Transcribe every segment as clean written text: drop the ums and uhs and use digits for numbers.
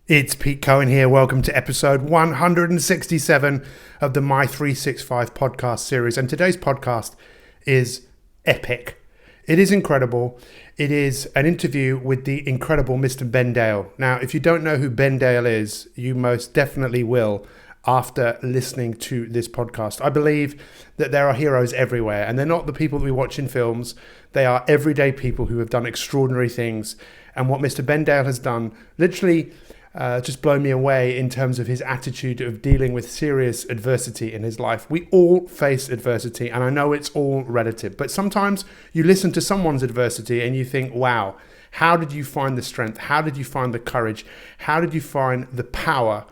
It's Pete Cohen here. Welcome to episode 167 of the My 365 podcast series. And today's podcast is epic. It is incredible. It is an interview with the incredible Mr. Ben Dale. Now, if you don't know who Ben Dale is, you most definitely will after listening to this podcast. I believe that there are heroes everywhere, and they're not the people that we watch in films. They are everyday people who have done extraordinary things. And what Mr. Ben Dale has done literally just blown me away in terms of his attitude of dealing with serious adversity in his life. We all face adversity, and I know it's all relative, but sometimes you listen to someone's adversity and you think, wow, how did you find the strength? How did you find the courage? How did you find the power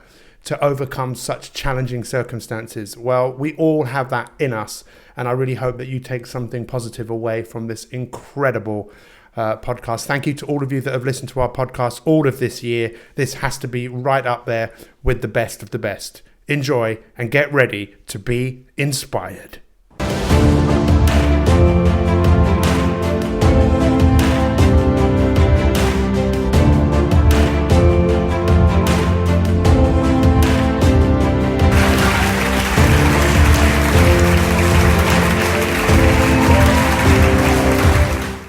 to overcome such challenging circumstances? Well, we all have that in us, and I really hope that you take something positive away from this incredible podcast. Thank you to all of you that have listened to our podcast all of this year. This has to be right up there with the best of the best. Enjoy and get ready to be inspired.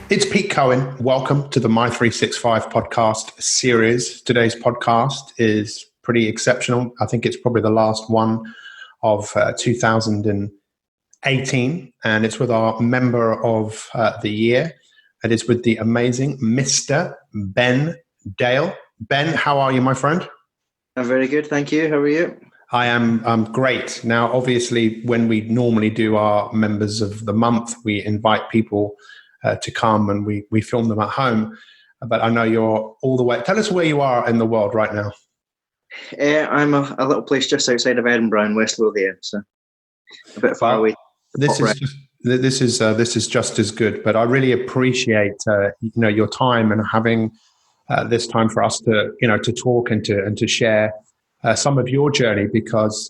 It's Pete Cohen. Welcome to the My 365 podcast series. Today's podcast is pretty exceptional. I think it's probably the last one of 2018, and it's with our member of the year. It is with the amazing Mr. Ben Dale. Ben, how are you, my friend? I'm very good, thank you. How are you? I am great. Now, obviously, when we normally do our members of the month, we invite people to come and we film them at home. But I know you're all the way. Tell us where you are in the world right now. I'm a little place just outside of Edinburgh in West Lothian, so a bit far away. This is just as good. But I really appreciate your time and having this time for us to to talk and to share some of your journey, because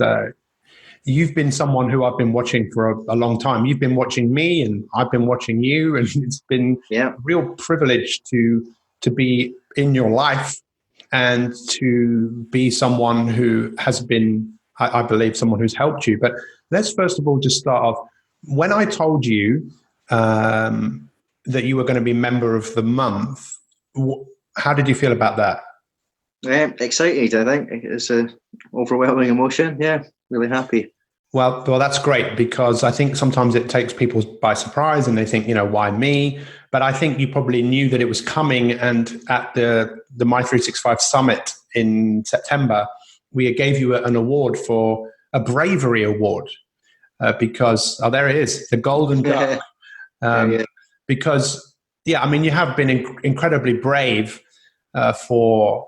you've been someone who I've been watching for a long time. You've been watching me, and I've been watching you, and it's been a real privilege to be in your life and to be someone who has been, I believe, someone who's helped you. But let's first of all just start off. When I told you that you were going to be member of the month, how did you feel about that? Excited, I think. It's an overwhelming emotion. Yeah, really happy. Well, that's great, because I think sometimes it takes people by surprise and they think, why me? But I think you probably knew that it was coming. And at the My 365 Summit in September, we gave you an award for a bravery award because, there it is, the Golden Duck. Because, you have been incredibly brave for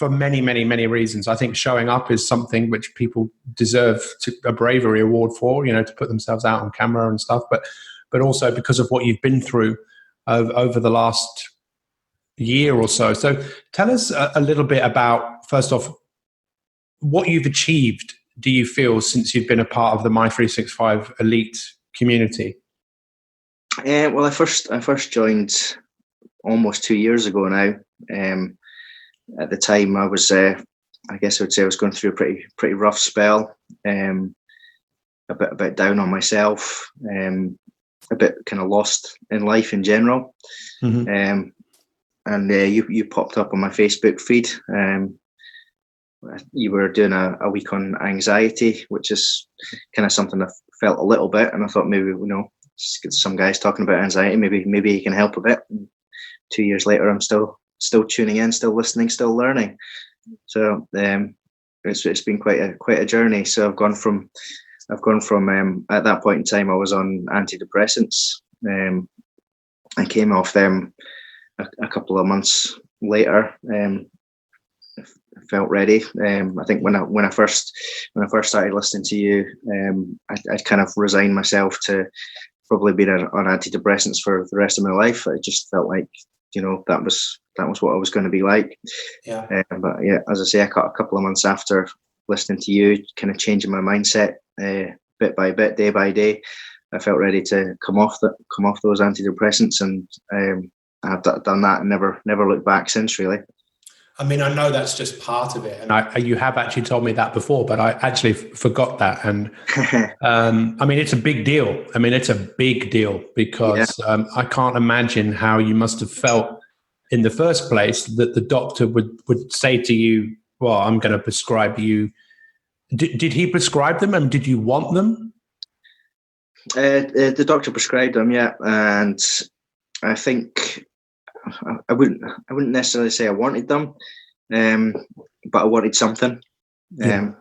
many, many, many reasons. I think showing up is something which people deserve a bravery award for, to put themselves out on camera and stuff, but also because of what you've been through over the last year or so. So tell us a little bit about, first off, what you've achieved, do you feel, since you've been a part of the My 365 elite community? Well, I first joined almost 2 years ago now. At the time, I was, I guess I would say, I was going through a pretty rough spell. A bit down on myself. A bit kind of lost in life in general. Mm-hmm. And you popped up on my Facebook feed. You were doing a week on anxiety, which is kind of something I felt a little bit, and I thought maybe some guys talking about anxiety, maybe he can help a bit. And 2 years later, I'm still tuning in, still listening, still learning. So it's been quite a journey. So I've gone from at that point in time, I was on antidepressants. I came off them a couple of months later. I felt ready. I think when I first started listening to you, I'd kind of resigned myself to probably being on antidepressants for the rest of my life. I just felt like, that was what I was going to be like. Yeah. But yeah, as I say, a couple of months after listening to you, kind of changing my mindset bit by bit, day by day, I felt ready to come off those antidepressants, and I've done that and never looked back since, really. I mean, I know that's just part of it, and you have actually told me that before, but I actually forgot that. And I mean, it's a big deal. I mean, it's a big deal because I can't imagine how you must have felt in the first place that the doctor would say to you, "Well, I'm going to prescribe you." Did he prescribe them, and did you want them? The doctor prescribed them, yeah, and I think I wouldn't necessarily say I wanted them, but I wanted something. I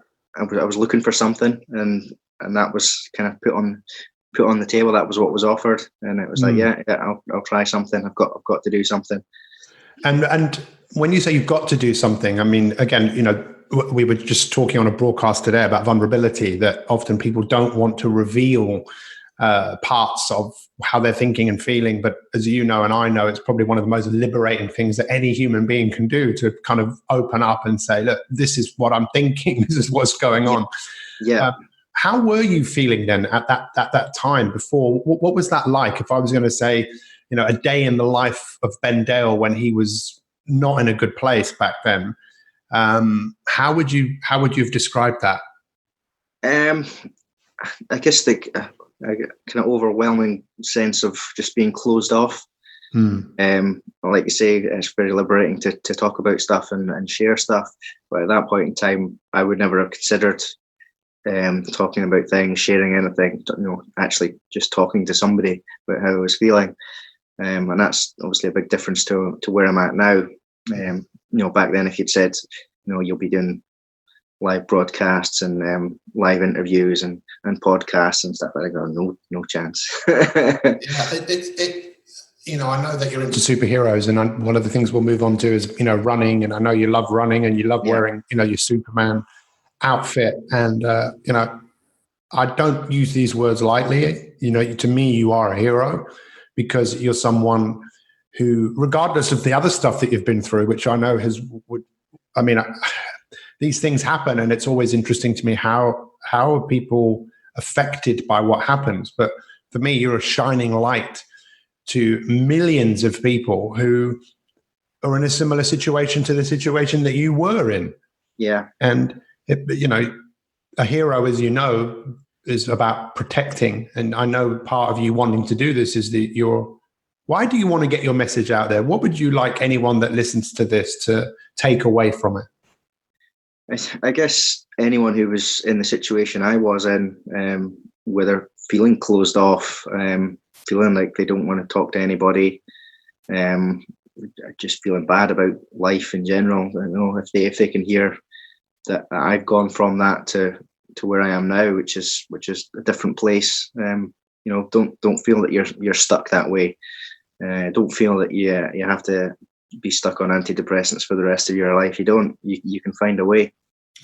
was looking for something, and that was kind of put on the table. That was what was offered, and it was like, yeah, I'll try something. I've got to do something. And when you say you've got to do something, I mean, again, we were just talking on a broadcast today about vulnerability, that often people don't want to reveal parts of how they're thinking and feeling. But as you know, and I know, it's probably one of the most liberating things that any human being can do, to kind of open up and say, look, this is what I'm thinking. This is what's going on. Yeah. How were you feeling then at that time before? What was that like? If I was going to say, a day in the life of Ben Dale when he was not in a good place back then, how would you have described that? I guess the kind of overwhelming sense of just being closed off. Like you say, it's very liberating to talk about stuff and share stuff. But at that point in time, I would never have considered talking about things, sharing anything. Actually just talking to somebody about how I was feeling. And that's obviously a big difference to where I'm at now. Back then, if you'd said, you'll be doing live broadcasts and live interviews and podcasts and stuff, I go, no chance. I know that you're into superheroes, and one of the things we'll move on to is, running. And I know you love running and you love wearing, your Superman outfit. And, I don't use these words lightly. To me, you are a hero, because you're someone who, regardless of the other stuff that you've been through, which I know these things happen, and it's always interesting to me how are people affected by what happens. But for me, you're a shining light to millions of people who are in a similar situation to the situation that you were in. Yeah. And, a hero, as you know, is about protecting. And I know part of you wanting to do this is why do you want to get your message out there? What would you like anyone that listens to this to take away from it? I guess anyone who was in the situation I was in, where they're feeling closed off, feeling like they don't want to talk to anybody, just feeling bad about life in general. If they can hear that I've gone from that to where I am now, which is a different place. Don't feel that you're stuck that way. Don't feel that you have to be stuck on antidepressants for the rest of your life. You don't. You can find a way.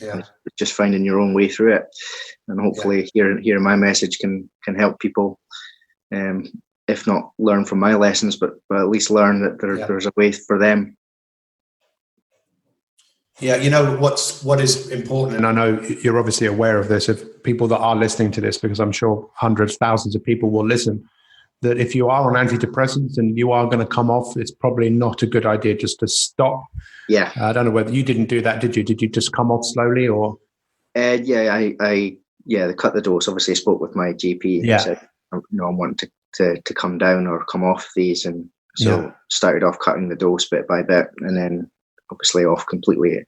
Yeah. It's just finding your own way through it, and hopefully hearing my message can help people. If not learn from my lessons, but at least learn that there's a way for them. Yeah, what is important, and I know you're obviously aware of this, of people that are listening to this, because I'm sure hundreds, thousands of people will listen, that if you are on antidepressants and you are going to come off, it's probably not a good idea just to stop. Yeah. I don't know whether you didn't do that, did you? Did you just come off slowly, or? They cut the dose. Obviously, I spoke with my GP and said, I'm wanting to come down or come off these. And so started off cutting the dose bit by bit, and then obviously off completely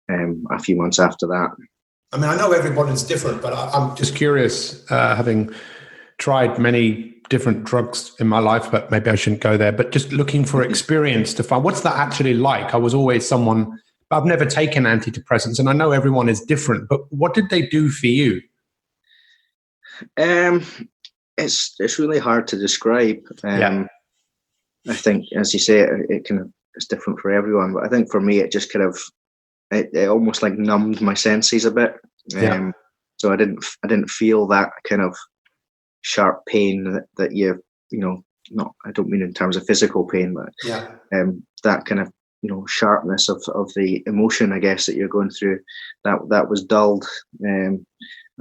a few months after that. I mean, I know everybody's different, but I'm just curious, having tried many different drugs in my life, but maybe I shouldn't go there, but just looking for experience to find what's that actually like. I was always someone, I've never taken antidepressants, and I know everyone is different, but what did they do for you? It's really hard to describe. I think, as you say, it's different for everyone, but I think for me, it just kind of, it almost like numbed my senses a bit. So I didn't feel that kind of sharp pain that not, I don't mean in terms of physical pain, but that kind of, sharpness of the emotion, I guess, that you're going through, that was dulled. And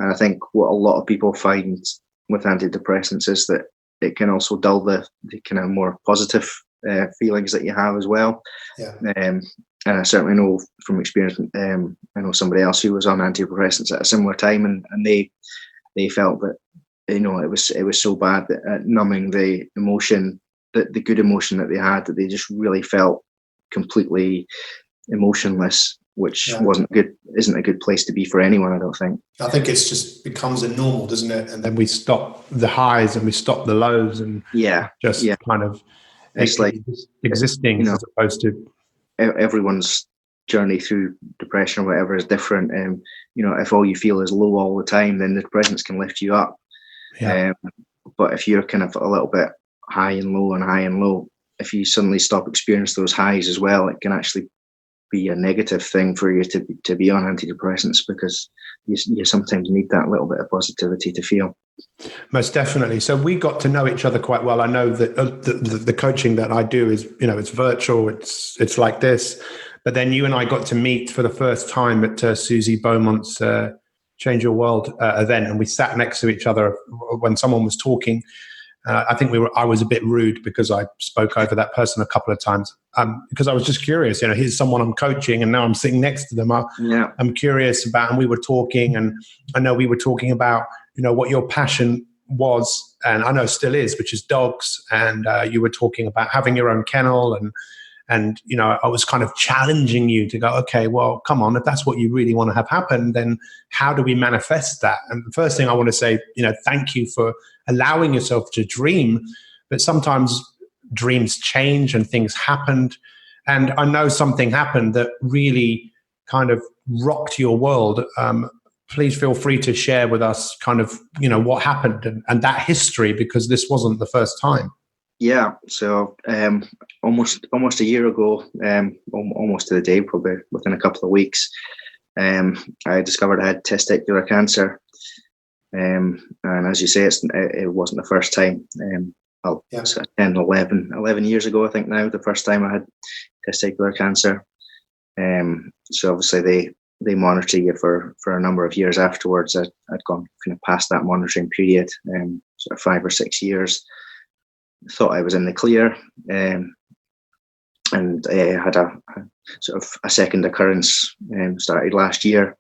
I think what a lot of people find with antidepressants is that it can also dull the kind of more positive feelings that you have as well. Yeah. And I certainly know from experience, I know somebody else who was on antidepressants at a similar time, and they felt that, you know, it was so bad that numbing the emotion, the good emotion that they had, that they just really felt completely emotionless, which isn't a good place to be for anyone, I don't think. I think it's just becomes a normal, doesn't it? And then we stop the highs and we stop the lows, and kind of it's like existing, you know, as opposed to everyone's journey through depression or whatever is different. You know, if all you feel is low all the time, then the depressants can lift you up. But if you're kind of a little bit high and low, if you suddenly stop experiencing those highs as well, it can actually be a negative thing for you to be on antidepressants, because you sometimes need that little bit of positivity to feel. Most definitely. So we got to know each other quite well. I know that the coaching that I do is, you know, it's virtual, it's like this, but then you and I got to meet for the first time at Susie Beaumont's Change Your World event, and we sat next to each other when someone was talking. I think I was a bit rude because I spoke over that person a couple of times, because I was just curious. You know, here's someone I'm coaching, and now I'm sitting next to them. I'm curious about, and we were talking, and I know we were talking about, you know, what your passion was, and I know still is, which is dogs. And you were talking about having your own kennel, and you know, I was kind of challenging you to go, okay, well, come on, if that's what you really want to have happen, then how do we manifest that? And the first thing I want to say, you know, thank you for allowing yourself to dream, but sometimes dreams change and things happened. And I know something happened that really kind of rocked your world. Please feel free to share with us kind of, you know, what happened and that history, because this wasn't the first time. Yeah, so almost a year ago, almost to the day, probably within a couple of weeks, I discovered I had testicular cancer. And as you say, it wasn't the first time. 11 years ago, I think now, the first time I had testicular cancer. So obviously they monitor you for a number of years afterwards. I'd gone kind of past that monitoring period, sort of 5 or 6 years. Thought I was in the clear, and had a sort of a second occurrence started last year,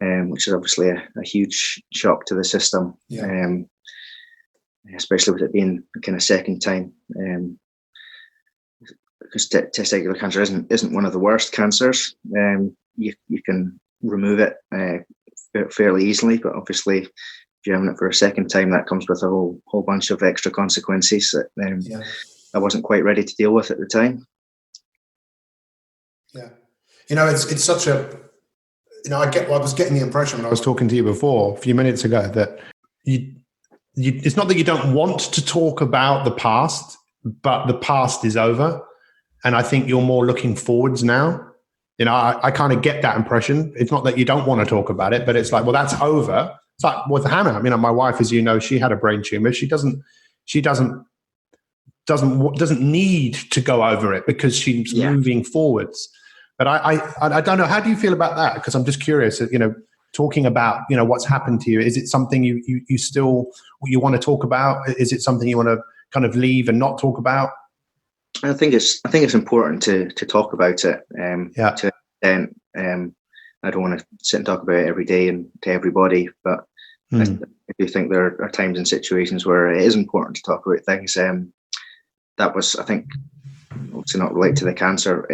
which is obviously a huge shock to the system, especially with it being kind of second time, because testicular cancer isn't one of the worst cancers. You can remove it fairly easily, but obviously, if you're having it for a second time, that comes with a whole bunch of extra consequences that I wasn't quite ready to deal with at the time. Yeah, you know, it's such a, you know, I was getting the impression when I was talking to you before a few minutes ago that you it's not that you don't want to talk about the past, but the past is over, and I think you're more looking forwards now. You know, I kind of get that impression. It's not that you don't want to talk about it, but it's like, well, that's over. It's like with Hannah. You know, my wife, as you know, she had a brain tumor. She doesn't need to go over it because she's moving forwards. But I don't know. How do you feel about that? Because I'm just curious. You know, talking about, you know, what's happened to you. Is it something you still want to talk about? Is it something you want to kind of leave and not talk about? I think it's important to talk about it. I don't want to sit and talk about it every day and to everybody, but I do think there are times and situations where it is important to talk about things. That was, I think, obviously not relate to the cancer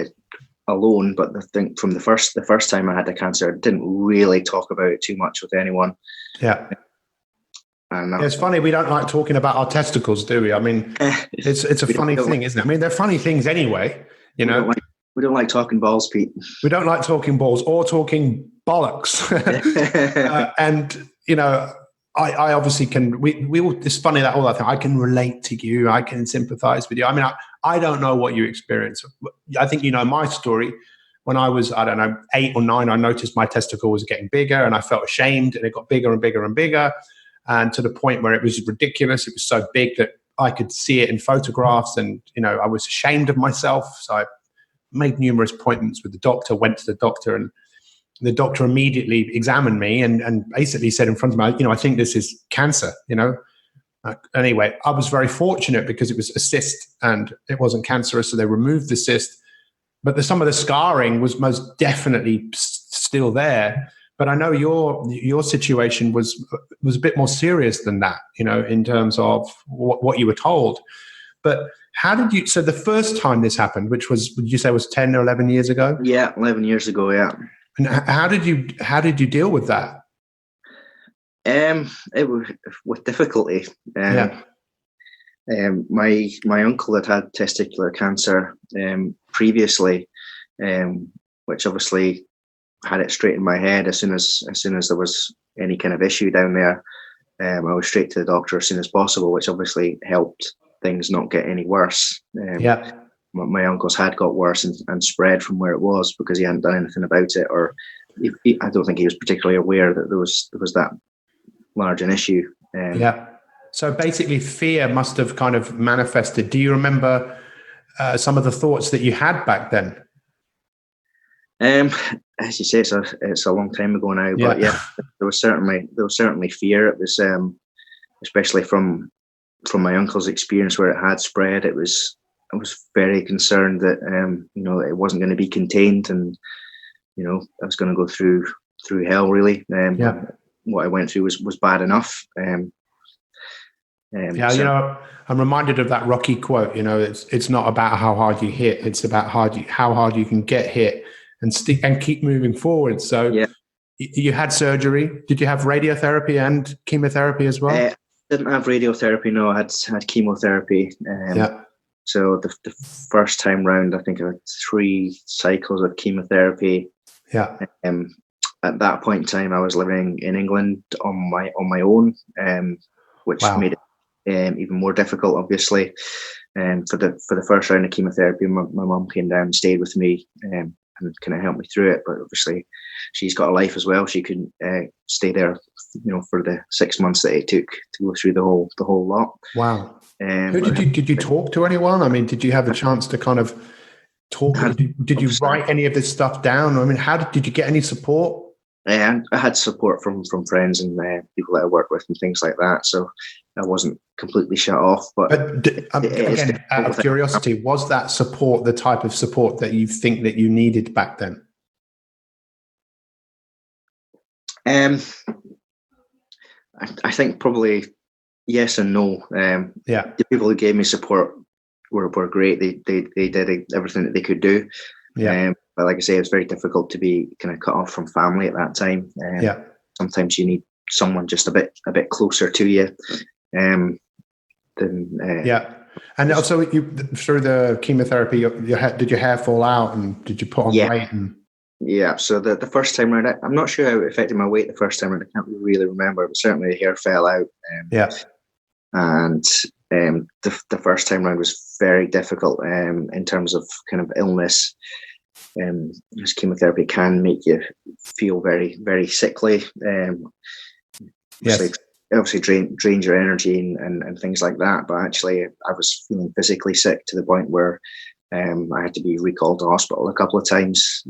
alone, but I think from the first time I had the cancer, I didn't really talk about it too much with anyone. Yeah. And it's funny, we don't like talking about our testicles, do we? I mean, it's a funny thing, isn't it? I mean, they're funny things anyway, you know. We don't like talking balls, Pete. We don't like talking balls or talking bollocks. And, you know, I obviously can, we all, it's funny that all that thing, I can relate to you. I can sympathize with you. I mean, I don't know what you experience. I think you know my story. When I was, 8 or 9, I noticed my testicle was getting bigger and I felt ashamed, and it got bigger and bigger and bigger. And to the point where it was ridiculous. It was so big that I could see it in photographs, and, you know, I was ashamed of myself. So I made numerous appointments with the doctor, went to the doctor, and the doctor immediately examined me and basically said in front of me, you know, I think this is cancer, you know. Anyway, I was very fortunate because it was a cyst and it wasn't cancerous, so they removed the cyst. But some of the scarring was most definitely still there. But I know your situation was a bit more serious than that, in terms of what you were told. But how did you? So the first time this happened, which was, would you say, was 10 or 11 years ago? Yeah, 11 years ago. Yeah. And how did you deal with that? It was with difficulty. My uncle had testicular cancer previously, which obviously had it straight in my head as soon as there was any kind of issue down there. I was straight to the doctor as soon as possible, which obviously helped things not get any worse. My uncle's had got worse and spread from where it was because he hadn't done anything about it, or I don't think he was particularly aware that there was that large an issue. So basically, fear must have kind of manifested. Do you remember some of the thoughts that you had back then? As you say, it's a long time ago now, but there was certainly fear. It was especially from my uncle's experience where it had spread. I was very concerned that it wasn't going to be contained, and I was going to go through hell really. What I went through was bad enough. I'm reminded of that Rocky quote. It's not about how hard you hit; it's about how hard you can get hit and keep moving forward. So, you had surgery. Did you have radiotherapy and chemotherapy as well? Didn't have radiotherapy. No, I had chemotherapy. So the first time round, I think I had 3 cycles of chemotherapy. At that point in time, I was living in England on my own, which made it even more difficult, obviously. For the first round of chemotherapy, my mum came down and stayed with me and kind of helped me through it. But obviously, she's got a life as well. She couldn't stay there, for the 6 months that it took to go through the whole lot. Wow. Who did you talk to anyone? I mean, did you have a chance to kind of talk? Did you write any of this stuff down? I mean, did you get any support? I had support from friends and people that I work with and things like that. So I wasn't completely shut off. But again, out of curiosity, was that support the type of support that you think that you needed back then? I think probably yes and no. The people who gave me support were great. They did everything that they could do. But like I say, it's very difficult to be kind of cut off from family at that time. Sometimes you need someone just a bit closer to you. And also, through the chemotherapy, did your hair fall out, and did you put on weight? So the first time around, I'm not sure how it affected my weight the first time around. I can't really remember, but certainly the hair fell out. And the first time around was very difficult in terms of kind of illness. This chemotherapy can make you feel very, very sickly. Obviously drains your energy and things like that. But actually, I was feeling physically sick to the point where I had to be recalled to hospital a couple of times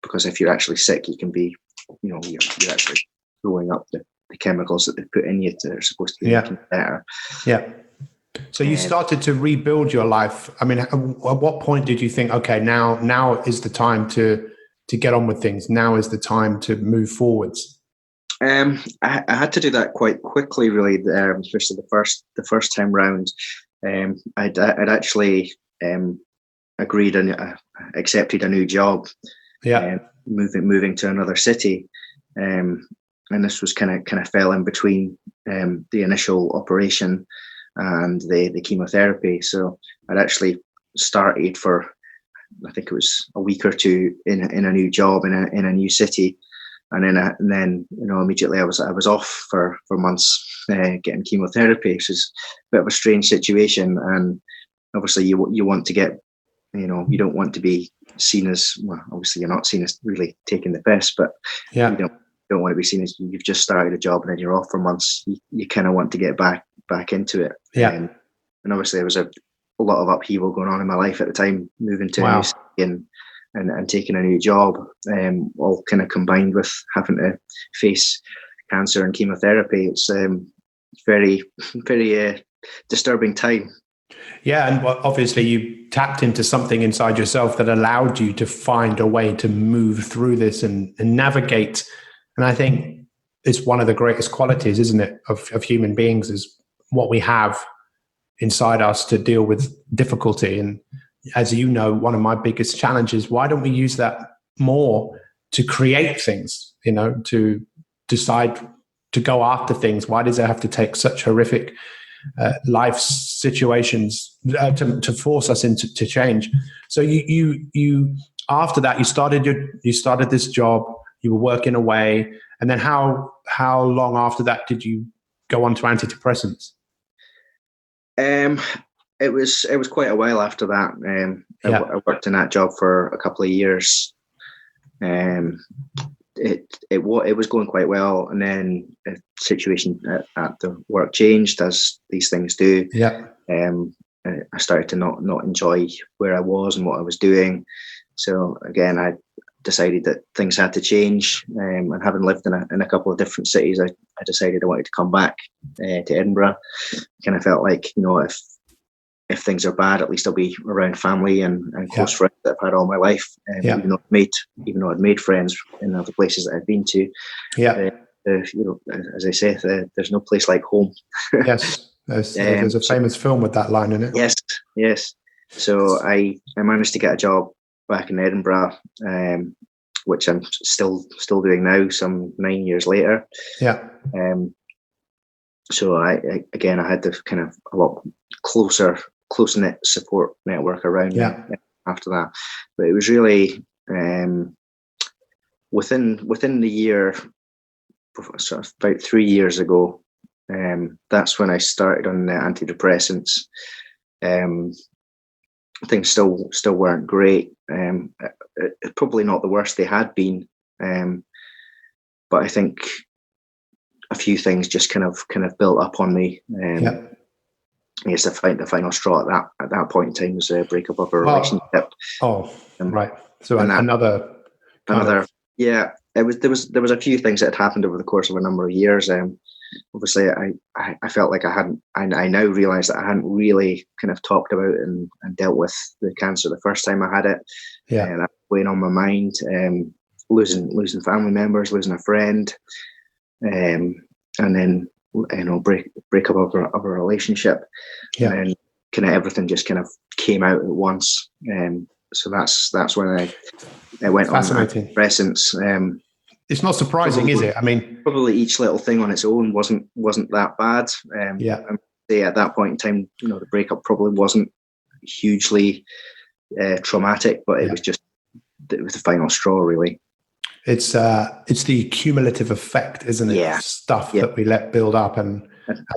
because if you're actually sick, you can be, you're actually throwing up the chemicals that they put in you that are supposed to be making it better. So you started to rebuild your life. I mean, at what point did you think, okay, now is the time to get on with things? Now is the time to move forwards? I had to do that quite quickly, really. Especially the first time round. I'd actually agreed and accepted a new job. Moving to another city. And this was kind of fell in between the initial operation and the chemotherapy. So I'd actually started for, I think it was a week or two in a new job in a new city, and then immediately I was off for months getting chemotherapy, which is a bit of a strange situation. And obviously you want to get, you don't want to be seen as, well, obviously you're not seen as really taking the piss, but you don't want to be seen as you've just started a job and then you're off for months. You kind of want to get back into it. And obviously there was a lot of upheaval going on in my life at the time, moving to a new city and taking a new job, all kind of combined with having to face cancer and chemotherapy. very, very disturbing time. Yeah, and obviously you tapped into something inside yourself that allowed you to find a way to move through this and navigate. And I think it's one of the greatest qualities, isn't it, of human beings, is what we have inside us to deal with difficulty. And as you know, one of my biggest challenges, why don't we use that more to create things, to decide to go after things? Why does it have to take such horrific life situations to force us into change? So you after that, you started this job, you were working away, and then how long after that did you go on to antidepressants? It was quite a while after that. I worked in that job for a couple of years. It was going quite well, and then the situation at the work changed, as these things do. Yeah. I started to not enjoy where I was and what I was doing. So again, I decided that things had to change. And having lived in a couple of different cities, I decided I wanted to come back to Edinburgh. Kind of felt like, if things are bad, at least I'll be around family and close friends that I've had all my life. Even though I'd made friends in other places that I'd been to. Yeah. As I say, there's no place like home. Yes. There's a famous film with that line in it. Yes. So I managed to get a job back in Edinburgh, which I'm still doing now, some 9 years later. Yeah. So I had the kind of a lot close-knit support network around me after that. But it was really within the year, sort of about 3 years ago, that's when I started on antidepressants. Things still weren't great. Probably not the worst they had been, but I think a few things just kind of built up on me. I guess the final straw at that point in time was a breakup of a relationship. Right. So another. Yeah. There was a few things that had happened over the course of a number of years. Obviously, I felt like I now realise that I hadn't really kind of talked about and dealt with the cancer the first time I had it. Yeah. That was weighing on my mind. Losing family members, losing a friend, and then breakup of a relationship. Yeah. And then kind of everything just kind of came out at once. So that's when I went on antidepressants. It's not surprising, is it? I mean, probably each little thing on its own wasn't that bad. At that point in time, the breakup probably wasn't hugely traumatic, but it was the final straw, really. It's the cumulative effect, isn't it? Yeah. Stuff that we let build up, and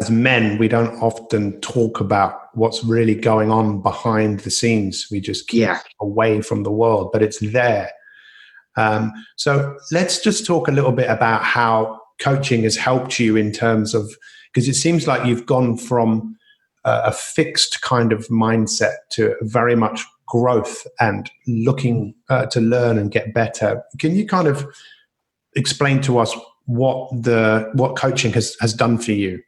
as men, we don't often talk about what's really going on behind the scenes. We just keep away from the world, but it's there. So let's just talk a little bit about how coaching has helped you in terms of, because it seems like you've gone from a fixed kind of mindset to very much growth and looking to learn and get better. Can you kind of explain to us what coaching has done for you?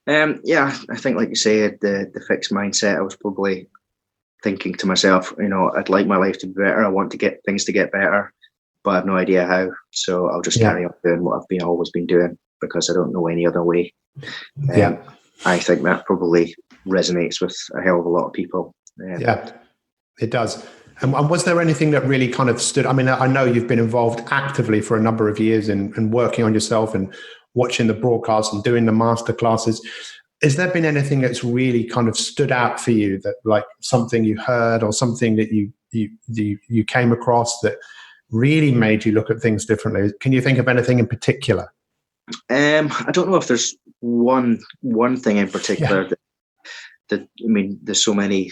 I think, like you say, the fixed mindset, I was probably thinking to myself, I'd like my life to be better. I want to get things to get better, but I have no idea how. So I'll just carry on doing what I've always been doing, because I don't know any other way. I think that probably resonates with a hell of a lot of people. It does. And was there anything that really kind of stood? I mean, I know you've been involved actively for a number of years in working on yourself and watching the broadcasts and doing the master classes. Has there been anything that's really kind of stood out for you, that like something you heard or something that you came across that really made you look at things differently? Can you think of anything in particular? I don't know if there's one thing in particular that I mean, there's so many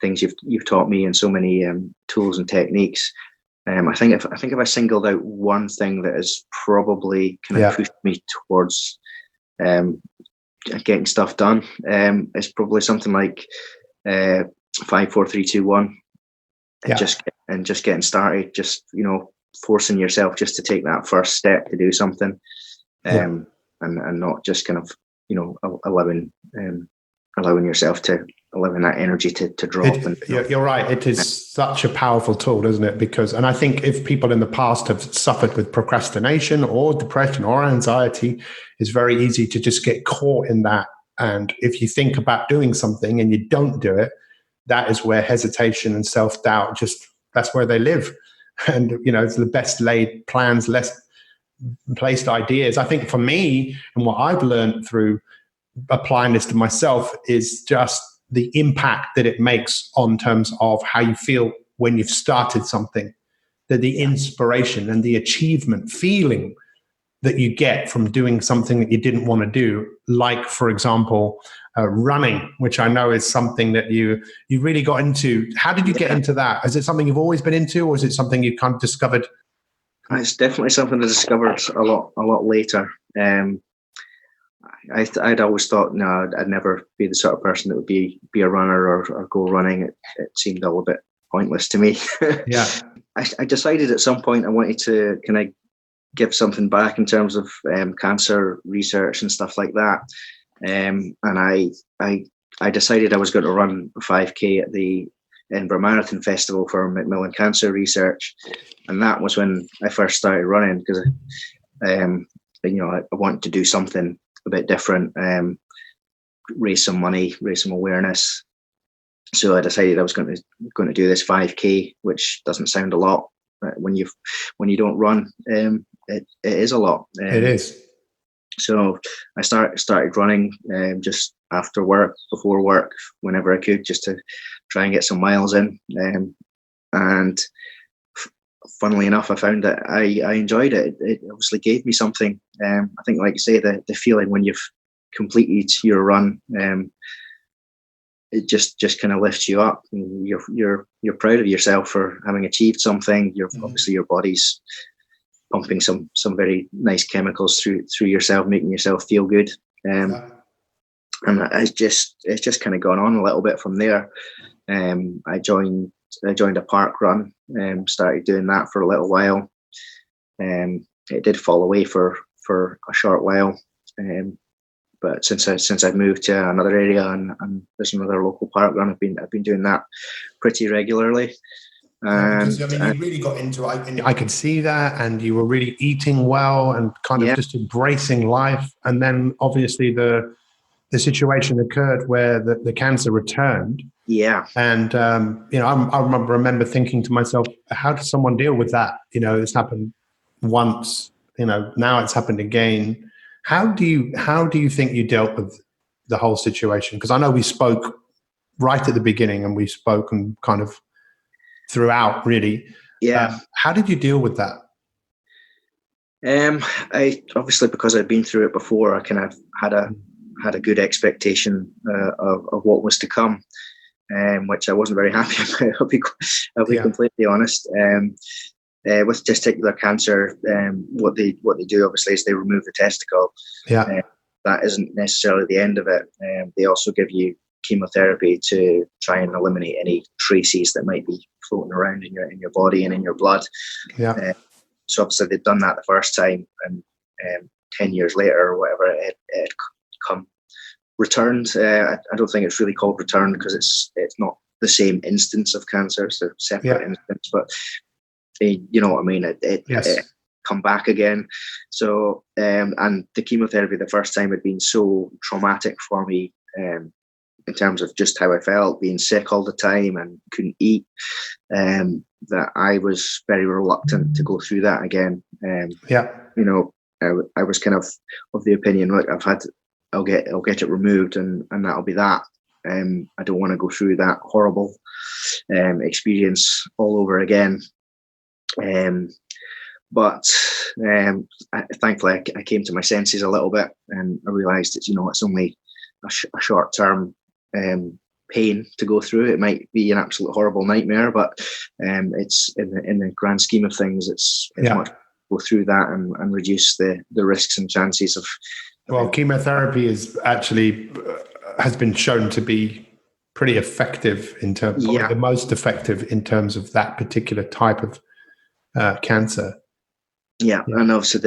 things you've taught me, and so many tools and techniques. I think if I singled out one thing that has probably kind of pushed me towards getting stuff done, it's probably something like 5, 4, 3, 2, 1, and just getting started. Just forcing yourself just to take that first step to do something. and not just kind of, allowing yourself to allowing that energy to drop. You're right. It is such a powerful tool, isn't it? And I think if people in the past have suffered with procrastination or depression or anxiety, it's very easy to just get caught in that. And if you think about doing something and you don't do it, that is where hesitation and self-doubt that's where they live. And, it's the best laid plans, less placed ideas. I think for me, and what I've learned through applying this to myself, is just the impact that it makes on terms of how you feel when you've started something, that the inspiration and the achievement feeling that you get from doing something that you didn't want to do, like, for example, running, which I know is something that you really got into. How did you get into that? Is it something you've always been into, or is it something you kind of discovered? It's definitely something I discovered a lot later. I'd always thought, no, I'd never be the sort of person that would be a runner or go running. It seemed a little bit pointless to me. Yeah. I decided at some point I wanted to kind of give something back in terms of cancer research and stuff like that. And I decided I was going to run a 5K at the Edinburgh Marathon Festival for Macmillan Cancer Research. And that was when I first started running, because I wanted to do something a bit different, raise some money, raise some awareness. So I decided I was going to do this 5K, which doesn't sound a lot, but when you don't run, it is a lot. It is. So I started running just after work, before work, whenever I could, just to try and get some miles in. And funnily enough, I found that I enjoyed it. It obviously gave me something. I think, like you say, the feeling when you've completed your run, it just kind of lifts you up. You're proud of yourself for having achieved something. Obviously your body's pumping some very nice chemicals through yourself, making yourself feel good. And it's just kind of gone on a little bit from there. I joined a park run, started doing that for a little while. It did fall away for a short while. But since I've moved to another area and there's another local park run, I've been doing that pretty regularly. And you really got into it. I could see that, and you were really eating well and kind of just embracing life. And then obviously the situation occurred where the cancer returned. Yeah. And I remember thinking to myself, how does someone deal with that? It's happened once. Now it's happened again. How do you think you dealt with the whole situation? Because I know we spoke right at the beginning, and we spoke and kind of throughout, really. Yeah. How did you deal with that? I obviously, because I'd been through it before, I kind of had a good expectation of what was to come, which I wasn't very happy about. I'll be completely honest. With testicular cancer, what they do obviously is they remove the testicle. Yeah. That isn't necessarily the end of it. They also give you chemotherapy to try and eliminate any traces that might be floating around in your body and in your blood. Yeah. So obviously they've done that the first time, and 10 years later or whatever, it come returned. I don't think it's really called returned, because it's not the same instance of cancer. It's a separate instance, but you know what I mean. It come back again. So and the chemotherapy the first time had been so traumatic for me, in terms of just how I felt, being sick all the time and couldn't eat, that I was very reluctant to go through that again. I was kind of the opinion, look, I'll get it removed and that'll be that. I don't want to go through that horrible experience all over again. But thankfully I came to my senses a little bit, and I realised that it's only a short term pain to go through. It might be an absolute horrible nightmare, but it's in the grand scheme of things, it's much to go through that and reduce the risks and chances of. Well, chemotherapy has been shown to be pretty effective in terms, the most effective in terms of that particular type of cancer. Yeah, and obviously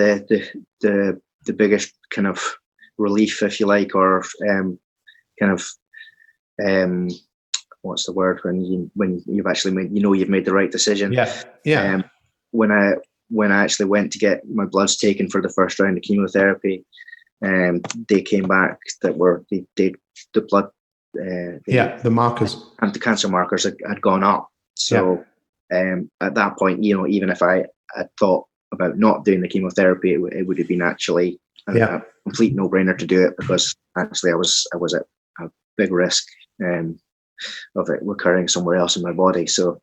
the biggest kind of relief, if you like, or kind of what's the word when you've actually made, you've made the right decision. Yeah. When I actually went to get my bloods taken for the first round of chemotherapy, they came back that were the blood. The markers and the cancer markers had gone up. So at that point, even if I had thought about not doing the chemotherapy, it would have been actually a complete no-brainer to do it, because actually I was at a big risk of it recurring somewhere else in my body. So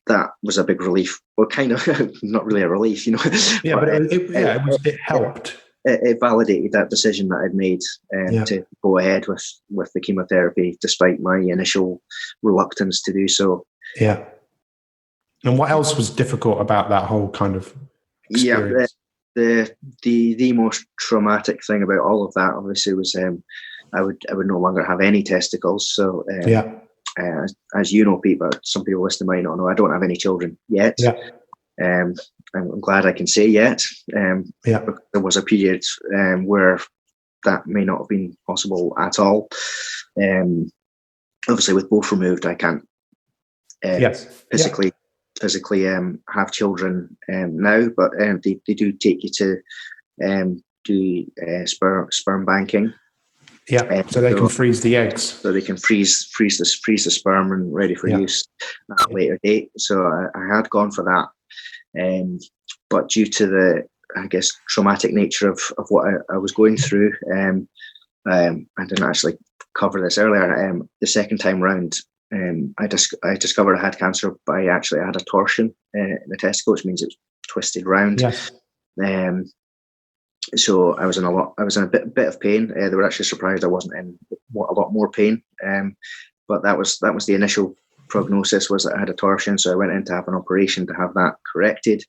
that was a big relief. Well, kind of not really a relief, but it helped. It validated that decision that I'd made to go ahead with the chemotherapy, despite my initial reluctance to do so. Yeah. And what else was difficult about that whole kind of experience? The most traumatic thing about all of that, obviously, was I would no longer have any testicles. So as you know, Pete, but some people listening might not know, I don't have any children yet. I'm glad I can say yet. There was a period where that may not have been possible at all. Obviously, with both removed, I can't physically have children now, but they do take you to do sperm banking. So they can freeze the eggs. So they can freeze the sperm and ready for use at a later date. So I had gone for that. But due to the, I guess, traumatic nature of what I was going through, I didn't actually cover this earlier. The second time round, I discovered I had cancer by actually I had a torsion in the testicle, which means it was twisted round. So I was in a bit of pain. They were actually surprised I wasn't in a lot more pain. But that was the initial prognosis, was that I had a torsion. So I went in to have an operation to have that corrected.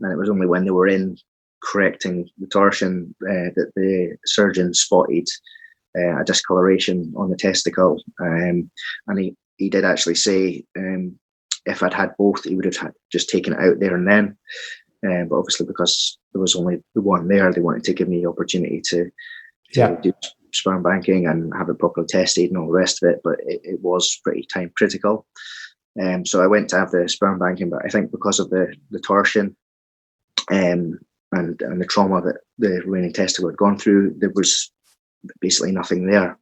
And it was only when they were in correcting the torsion that the surgeon spotted a discoloration on the testicle. And he did actually say if I'd had both, he would have just taken it out there and then. But obviously, because there was only the one there, they wanted to give me the opportunity to do sperm banking and have it properly tested and all the rest of it. But it was pretty time critical. So I went to have the sperm banking, but I think because of the torsion and the trauma that the remaining testicle had gone through, there was basically nothing there.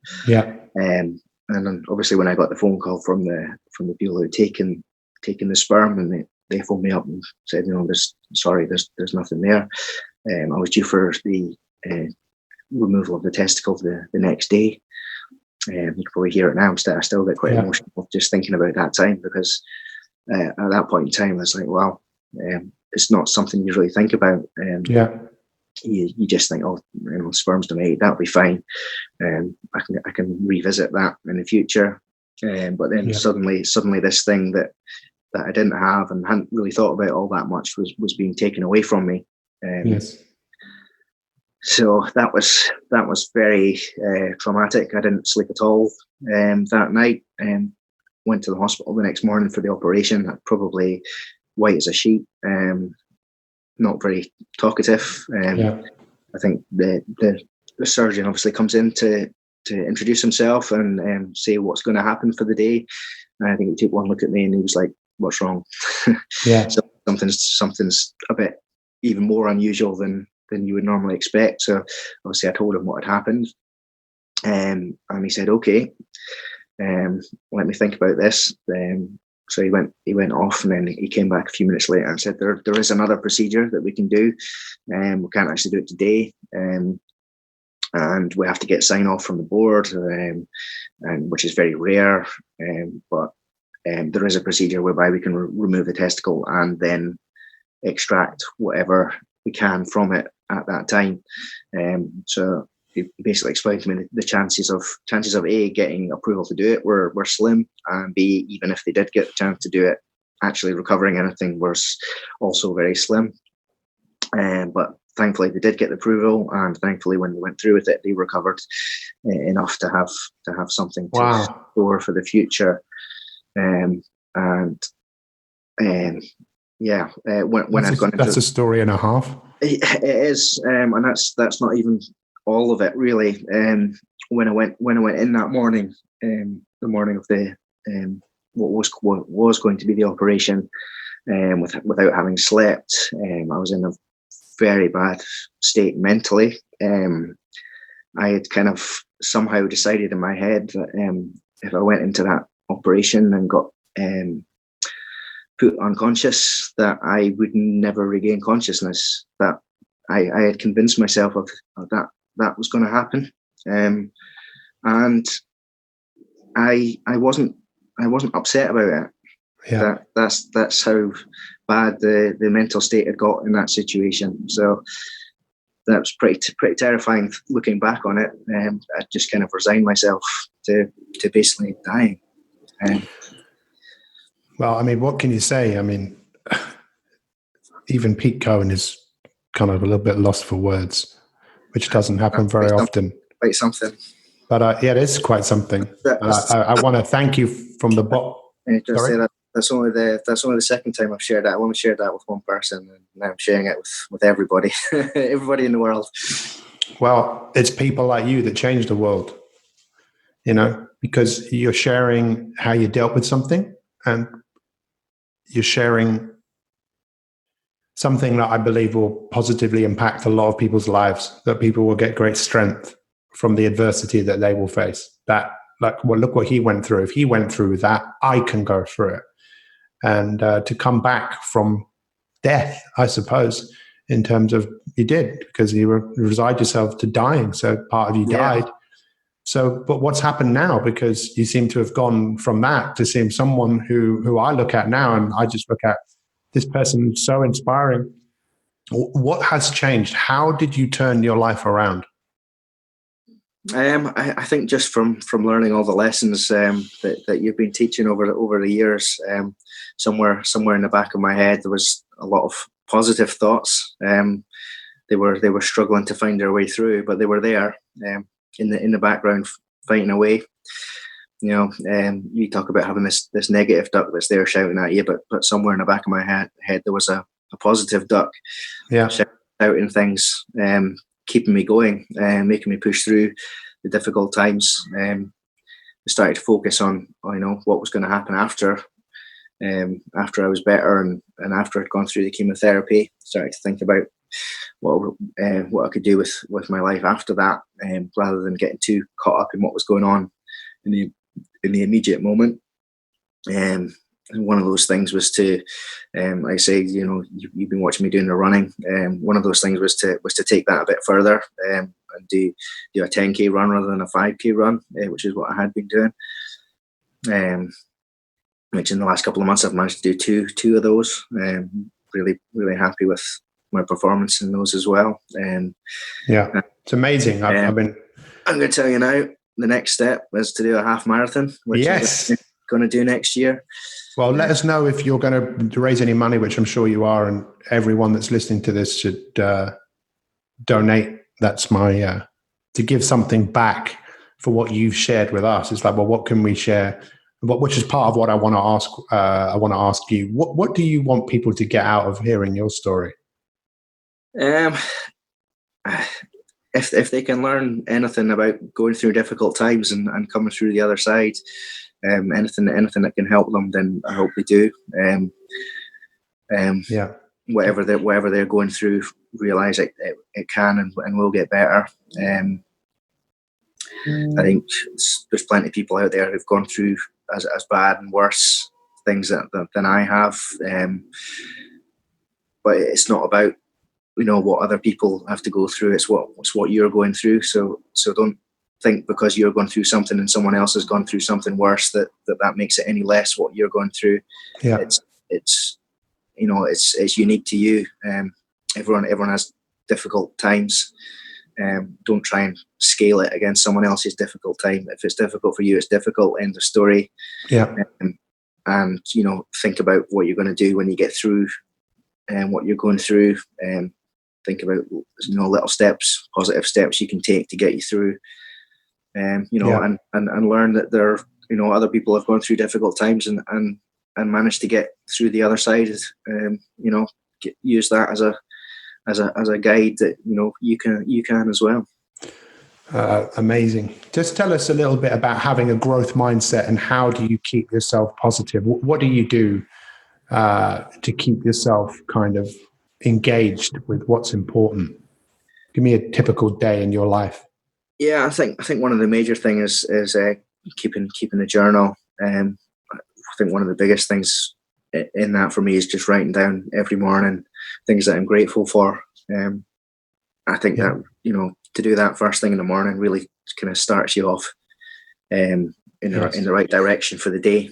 And then obviously when I got the phone call from the people who had taken the sperm, and they phoned me up and said, there's nothing there. I was due for the removal of the testicle the next day. You can probably hear it now. I still get quite emotional just thinking about that time, because at that point in time, I was like, wow, it's not something you really think about. You just think, sperm's donated, that'll be fine. I can revisit that in the future. But then suddenly this thing that I didn't have and hadn't really thought about all that much was being taken away from me. So that was very traumatic. I didn't sleep at all that night. Went to the hospital the next morning for the operation. Probably white as a sheet. Not very talkative. I think the surgeon obviously comes in to introduce himself and say what's going to happen for the day. And I think he took one look at me and he was like, "What's wrong?" So something's a bit even more unusual than you would normally expect. So obviously I told him what had happened, and he said, "Okay, let me think about this." So he went off, and then he came back a few minutes later and said, there is another procedure that we can do. We can't actually do it today, and we have to get sign off from the board, and which is very rare. But there is a procedure whereby we can remove the testicle and then extract whatever we can from it at that time. So he basically explained to me the chances of A, getting approval to do it were slim, and B, even if they did get the chance to do it, actually recovering anything was also very slim. But thankfully they did get the approval, and thankfully when they went through with it, they recovered enough to have something to store for the future. When I've gone into, that's a story and a half. It is, and that's not even all of it really. When I went in that morning, the morning of the what was going to be the operation, without having slept, I was in a very bad state mentally. I had kind of somehow decided in my head that if I went into that operation and got put unconscious, that I would never regain consciousness. That I had convinced myself of that was going to happen, and I wasn't upset about it. Yeah. That's how bad the mental state had got in that situation. So that was pretty terrifying looking back on it. I just kind of resigned myself to basically dying. Well, I mean, what can you say? I mean, even Pete Cohen is kind of a little bit lost for words, which doesn't happen very often. Quite something. But yeah, it is quite something. I want to thank you from the bottom. Sorry? That's only the second time I've shared that. I only shared that with one person, and now I'm sharing it with everybody, everybody in the world. Well, it's people like you that change the world, because you're sharing how you dealt with something, and you're sharing something that I believe will positively impact a lot of people's lives, that people will get great strength from the adversity that they will face. That, look what he went through. If he went through that, I can go through it. And to come back from death, I suppose, in terms of you did, because you resigned yourself to dying. So part of you died. So, but what's happened now? Because you seem to have gone from that to seeing someone who I look at now, and I just look at this person so inspiring. What has changed? How did you turn your life around? I think just from learning all the lessons that you've been teaching over the years. Somewhere in the back of my head there was a lot of positive thoughts. They were struggling to find their way through, but they were there in the background fighting away. You talk about having this negative duck that's there shouting at you, but somewhere in the back of my head there was a positive duck, shouting things, keeping me going, making me push through the difficult times. I started to focus on what was going to happen after I was better, and after I'd gone through the chemotherapy. Started to think about what I could do with my life after that, rather than getting too caught up in what was going on in the immediate moment. And one of those things was to, like I say, you've been watching me doing the running. One of those things was to take that a bit further, and do a 10K run rather than a 5K run, which is what I had been doing. Which in the last couple of months I've managed to do two of those. Really, really happy with my performance in those as well. It's amazing. I'm going to tell you now, the next step is to do a half marathon, which I'm going to do next year. Well, let us know if you're going to raise any money, which I'm sure you are, and everyone that's listening to this should donate. That's my to give something back for what you've shared with us. It's like, well, what can we share? Which is part of what I want to ask. I want to ask you, what do you want people to get out of hearing your story? If they can learn anything about going through difficult times and coming through the other side, anything that can help them, then I hope they do. Whatever they're going through, realize it can and will get better. I think there's plenty of people out there who've gone through as bad and worse things than I have. But it's not about what other people have to go through. It's what you're going through. So don't think because you're going through something and someone else has gone through something worse that makes it any less what you're going through. It's unique to you. Everyone has difficult times. Don't try and scale it against someone else's difficult time. If it's difficult for you, it's difficult. End of story. And think about what you're going to do when you get through and what you're going through. Think about little steps, positive steps you can take to get you through. And learn that there are other people have gone through difficult times and managed to get through the other side. Use that as a as a guide that you can as well. Amazing. Just tell us a little bit about having a growth mindset, and how do you keep yourself positive? What do you do to keep yourself kind of engaged with what's important? Give me a typical day in your life. Yeah, I think one of the major things is keeping a journal. I think one of the biggest things in that for me is just writing down every morning things that I'm grateful for. I think that to do that first thing in the morning really kind of starts you off in the right direction for the day.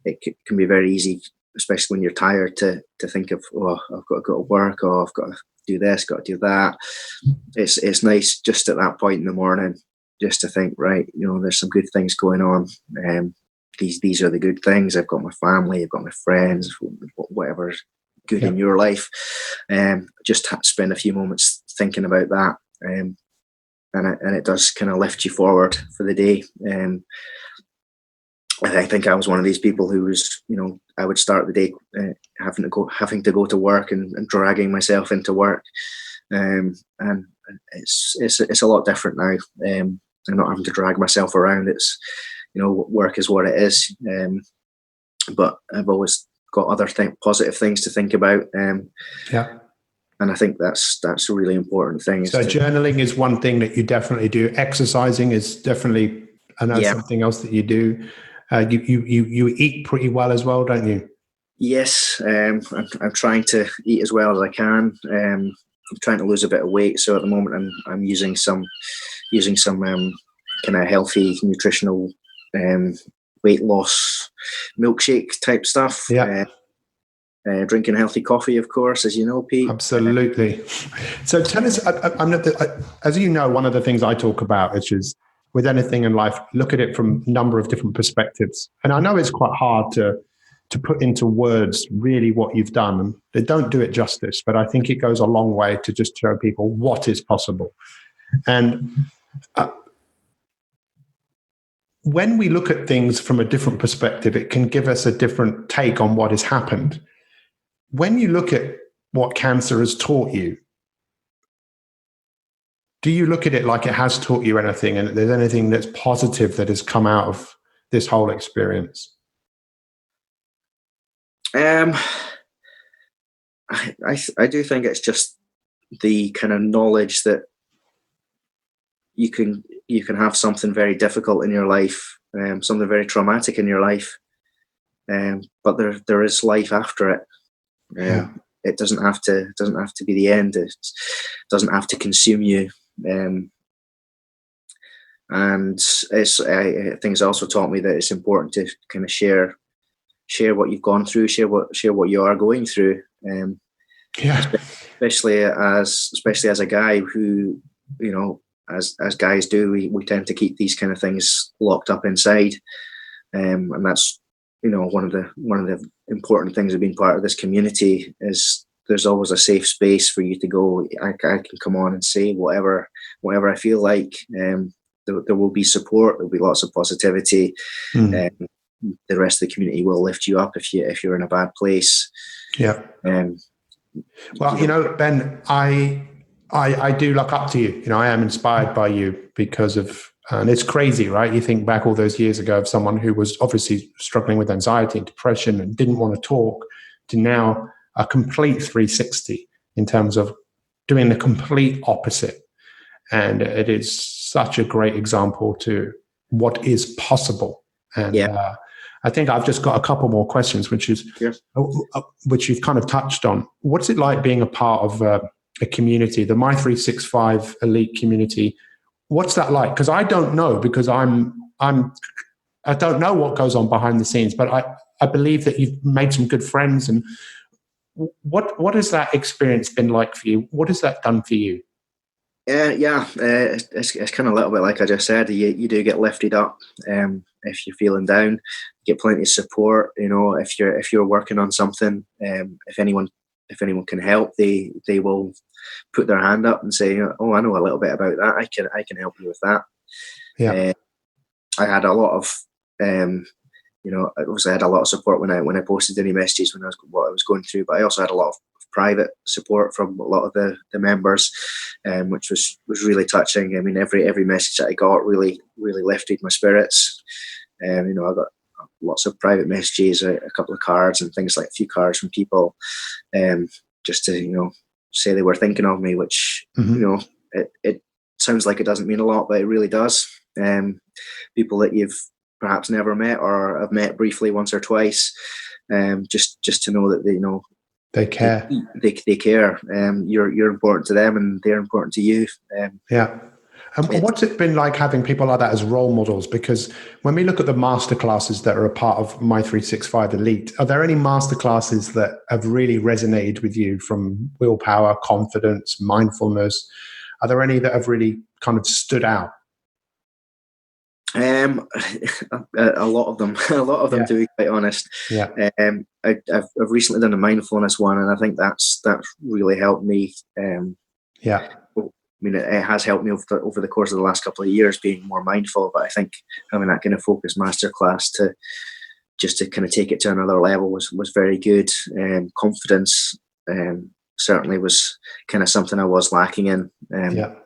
It can be very easy, especially when you're tired, to think of, oh, I've got to go to work, or I've got to do this, got to do that. It's nice just at that point in the morning just to think, right, there's some good things going on. These are the good things. I've got my family, I've got my friends, whatever's good in your life. Just spend a few moments thinking about that, and it does kind of lift you forward for the day. I think I was one of these people who was, I would start the day having to go to work and dragging myself into work, and it's a lot different now. I'm not having to drag myself around. It's work is what it is, but I've always got other positive things to think about. And I think that's a really important thing. So journaling is one thing that you definitely do. Exercising is definitely something else that you do. You eat pretty well as well, don't you? Yes, I'm trying to eat as well as I can. I'm trying to lose a bit of weight, so at the moment I'm using some kind of healthy nutritional weight loss milkshake type stuff. Yeah. Drinking healthy coffee, of course, as you know, Pete. Absolutely. So tell us, as you know, one of the things I talk about, which is with anything in life, look at it from a number of different perspectives. And I know it's quite hard to put into words really what you've done. And they don't do it justice, but I think it goes a long way to just show people what is possible. And when we look at things from a different perspective, it can give us a different take on what has happened. When you look at what cancer has taught you, do you look at it like it has taught you anything, and there's anything that's positive that has come out of this whole experience? I do think it's just the kind of knowledge that you can have something very difficult in your life, something very traumatic in your life, but there is life after it. It doesn't have to be the end. It doesn't have to consume you. And I think it's also taught me that it's important to kind of share what you've gone through, share what you are going through. Especially as a guy who, as guys do, we tend to keep these kind of things locked up inside, and that's one of the important things of being part of this community is there's always a safe space for you to go. I can come on and say whatever I feel like. There will be support. There'll be lots of positivity. The rest of the community will lift you up if you're in a bad place. Yeah. Well, Ben, I do look up to you. I am inspired by you because of, and it's crazy, right? You think back all those years ago of someone who was obviously struggling with anxiety and depression and didn't want to talk, to now a complete 360 in terms of doing the complete opposite. And it is such a great example to what is possible. And I think I've just got a couple more questions, which you've kind of touched on. What's it like being a part of a community, the My365 elite community? What's that like? Because I don't know, because I don't know what goes on behind the scenes, but I believe that you've made some good friends. And what has that experience been like for you? What has that done for you? It's kind of a little bit like I just said. You do get lifted up if you're feeling down. You get plenty of support. If you're working on something, if anyone can help, they will put their hand up and say, "Oh, I know a little bit about that. I can help you with that." Yeah. I had a lot of obviously I had a lot of support when I posted any messages when what I was going through, but I also had a lot of private support from a lot of the members, which was really touching. I mean, every message that I got really lifted my spirits. I got lots of private messages, a couple of cards and things, like a few cards from people, just to say they were thinking of me, which it sounds like it doesn't mean a lot, but it really does. People that you've perhaps never met or have met briefly once or twice, just to know that they care. They care. You're important to them, and they're important to you. And what's it been like having people like that as role models? Because when we look at the masterclasses that are a part of My 365 Elite, are there any masterclasses that have really resonated with you, from willpower, confidence, mindfulness? Are there any that have really kind of stood out? A lot of them, to be quite honest. I've recently done a mindfulness one, and I think that's really helped me. I mean, it has helped me over the course of the last couple of years being more mindful, but I think having that kind of focused masterclass to kind of take it to another level was very good. Confidence certainly was kind of something I was lacking in. And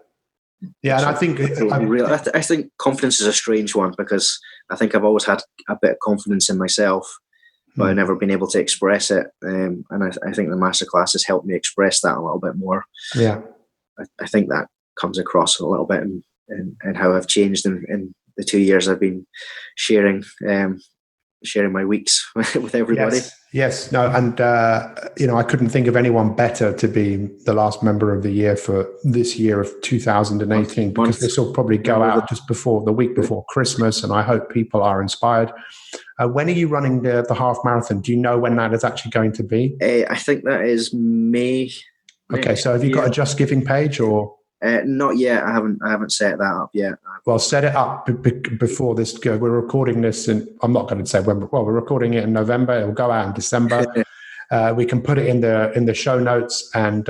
I think I think confidence is a strange one, because I think I've always had a bit of confidence in myself, but I've never been able to express it. And I think the masterclass has helped me express that a little bit more. I think that comes across a little bit in how I've changed in the 2 years I've been sharing my weeks with everybody. Yes. No. And, I couldn't think of anyone better to be the last member of the year for this year of 2018, because this will probably go out just before the week before Christmas. And I hope people are inspired. When are you running the half marathon? Do you know when that is actually going to be? I think that is May. Okay, so have you got a Just Giving page, or? Not yet. I haven't set that up yet. Well, set it up before this go. We're recording this, and I'm not going to say when. Well, we're recording it in November. It will go out in December. We can put it in the show notes, and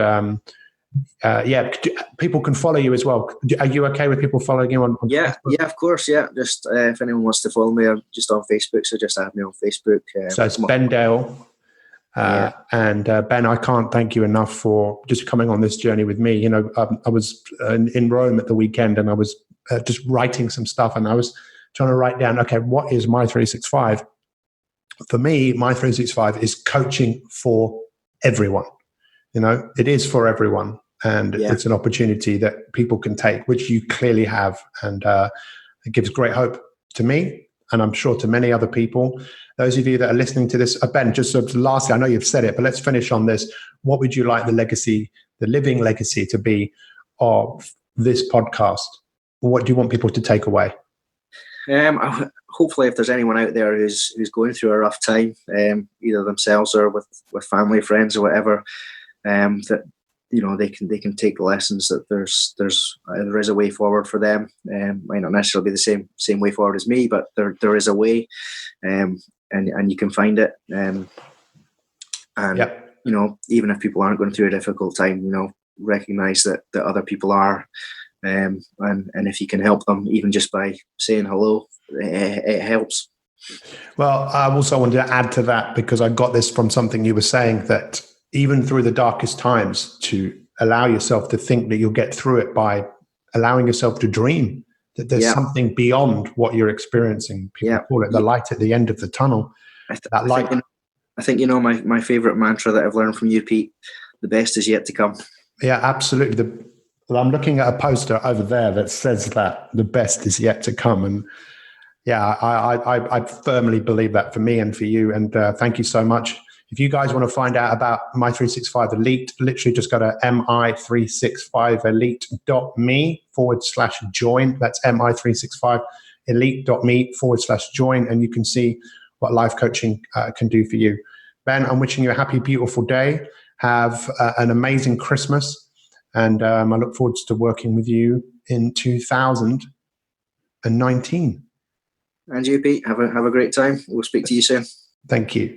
people can follow you as well. Are you okay with people following you on Facebook? Yeah, of course. Yeah, just if anyone wants to follow me, I'm just on Facebook, so just add me on Facebook. So it's Ben Dale. And Ben, I can't thank you enough for just coming on this journey with me. I was in Rome at the weekend, and I was just writing some stuff, and I was trying to write down, okay, what is My 365? For me, My 365 is coaching for everyone. It is for everyone, and it's an opportunity that people can take, which you clearly have, and it gives great hope to me, and I'm sure to many other people. Those of you that are listening to this, Ben, just sort of lastly, I know you've said it, but let's finish on this. What would you like the living legacy to be of this podcast? What do you want people to take away? Hopefully, if there's anyone out there who's going through a rough time, either themselves or with family, friends, or whatever, that they can take the lessons that there is a way forward for them. Might not necessarily be the same way forward as me, but there is a way. And you can find it. Even if people aren't going through a difficult time, recognize that other people are. And if you can help them, even just by saying hello, it helps. Well, I also wanted to add to that, because I got this from something you were saying, that even through the darkest times, to allow yourself to think that you'll get through it by allowing yourself to dream that there's something beyond what you're experiencing. People call it the light at the end of the tunnel. I think my favorite mantra that I've learned from you, Pete, the best is yet to come. Yeah, absolutely. I'm looking at a poster over there that says that the best is yet to come. And I firmly believe that for me and for you. And thank you so much. If you guys want to find out about My 365 Elite, literally just go to mi365elite.me/join. That's mi365elite.me/join. And you can see what life coaching can do for you. Ben, I'm wishing you a happy, beautiful day. Have an amazing Christmas. And I look forward to working with you in 2019. And you, Pete, have a great time. We'll speak to you soon. Thank you.